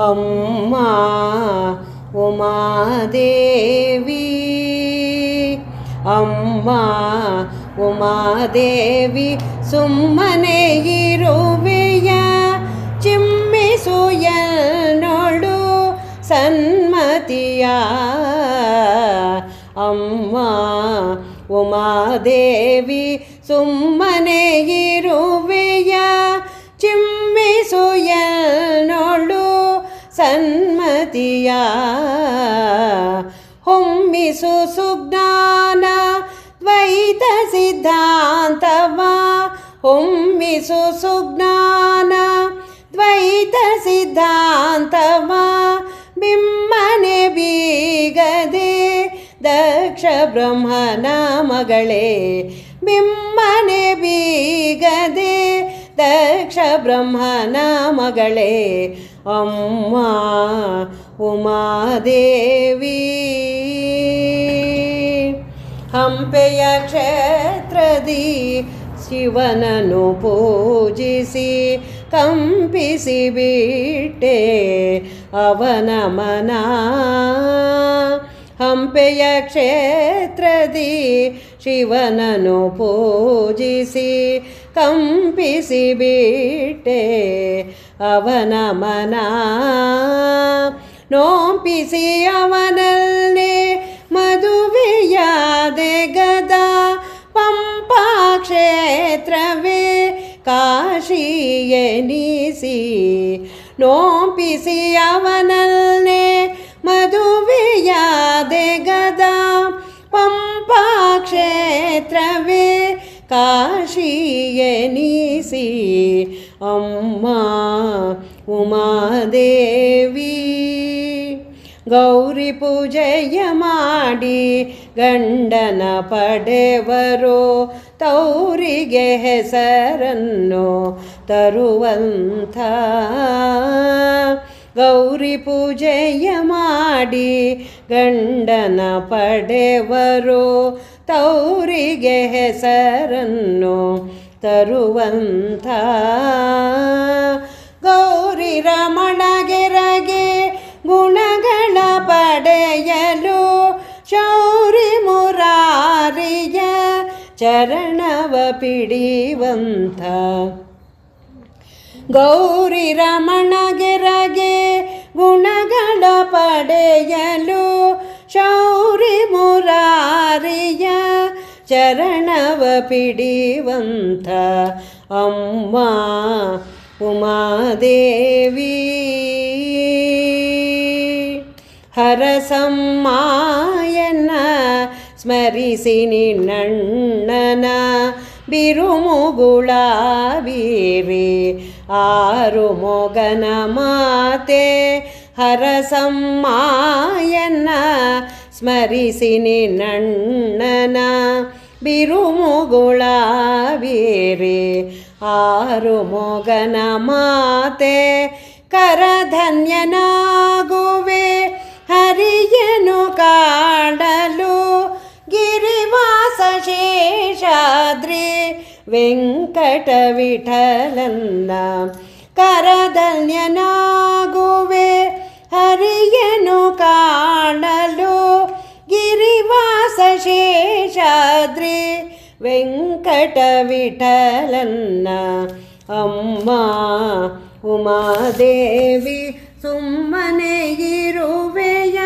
ಅಮ್ಮ ಉಮಾದೇವಿ, ಅಮ್ಮ ಉಮಾದೇವಿ ಸುಮ್ಮನೆ ಇರುವೆಯ, ಚಿಮ್ಮಿಸು ಎನ್ನೋಳು ಸನ್ಮತಿಯ. ಅಮ್ಮ ಉಮಾದೇವಿ ಸುಮ್ಮನೆ ಇರುವೆಯ, ಚಿಮ್ಮಿಸು ಎನ್ನೋಳು ಸನ್ಮತಿಯ. ಹೊಮ್ಮಿಸು ಸುಜ್ಞಾನ ದ್ವೈತ ಸಿದ್ಧಾಂತವ, ಹೊಮ್ಮಿಸು ಸುಜ್ಞಾನ ದ್ವೈತ ಸಿದ್ಧಾಂತವ. ಬಿಮ್ಮನೆ ಬೀಗದೆ ದಕ್ಷ ಬ್ರಹ್ಮನ ಮಗಳೇ, ಬಿಮ್ಮನೆ ಬೀಗದೆ ದಕ್ಷ ಬ್ರಹ್ಮನ ಮಗಳೇ. ಅಮ್ಮ ಉಮಾದೇವಿ, ಹಂಪೆಯ ಕ್ಷೇತ್ರದಿ ಶಿವನನ್ನು ಪೂಜಿಸಿ ಕಂಪಿಸಿ ಬಿಟ್ಟೆ ಅವನ ಮನ. ಹಂಪೆಯ ಕ್ಷೇತ್ರದಿ ಶಿವನನ್ನು ಪೂಜಿಸಿ ಕಂಪಿಸಿ ಬಿಟ್ಟೆ ಅವನ ಮನ. ನೋಂಪಿಸಿ ಅವನಲ್ಲಿ ಮದುವೆಯಾದೆ ಗದಾ, ಪಂಪಾ ಕ್ಷೇತ್ರವೇ ಕಾಶಿ ಎನಿಸಿ. ನೋಂಪಿಸಿ ಅವನಲ್ಲೇ ಮದುವೆಯಾದೆ ಗದಾ, ಪಂಪಾ ಕ್ಷೇತ್ರವೇ ಕಾಶಿ ಎನಿಸಿ. ಅಮ್ಮ ಉಮಾದೇವಿ, ಗೌರಿ ಪೂಜೆಯ ಮಾಡಿ ಗಂಡನ ಪಡೆವರು, ತೌರಿಗೆ ಹೆಸರನ್ನು ತರುವಂಥ. ಗೌರಿ ಪೂಜೆಯ ಮಾಡಿ ಗಂಡನ ಪಡೆವರು, ತೌರಿಗೆ ಹೆಸರನ್ನು ತರುವಂಥ. ಗೌರಿ ರಮಣಗೆರಗೆ ಗುಣಗಳ ಪಡೆಯಲು, ಶೌರಿ ಮುರಾರಿಯ ಚರಣವ ಪಿಡಿವಂಥ. ಗೌರಿ ರಮಣಗೆರಗೆ ಗುಣಗಳ ಪಡೆಯಲು, ಶೌರಿ ಮುರಾರಿಯ ಚರಣವ ಪಿಡಿವಂಥ. ಅಮ್ಮ ಉಮಾದೇವಿ, ಹರಸಮ್ಮಾಯನ ಸ್ಮರಿಸಿ ನಿನ್ನಣ್ಣನ ಬಿರುಮುಗುಳ ಬೀರಿ ಆರು ಮೊಗನ ಮಾತೆ. ಹರಸಮ್ಮಾಯನ ಸ್ಮರಿಸಿ ನಿನ್ನಣ್ಣನ ಬಿರುಮುಗುಳ ಬೀರಿ ಆರು ಮೊಗನ ಮಾತೆ. ಕರಧನ್ಯನಾಗುವೆ ಹರಿಯನು ಕಾಣಲು, ಗಿರಿವಾಸ ಶೇಷಾದ್ರಿ ವೆಂಕಟ ವಿಠಲನ್ನ. ಕರಧನ್ಯನಾಗುವೆ ಹರಿಯನು ಕಾಣಲು, ಗಿರಿವಾಸ ಶೇಷಾದ್ರಿ ವೆಂಕಟ ವಿಠಲನ್ನ. ಅಮ್ಮ ಉಮಾದೇವಿ ಸುಮ್ಮನೆ ಇರುವೆಯ,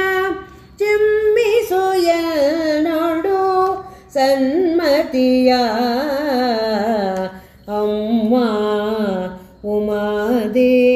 ಚಿಮ್ಮಿಸು ಎನ್ನೋಳು ಸನ್ಮತಿಯ. ಅಮ್ಮ ಉಮಾದೇವಿ.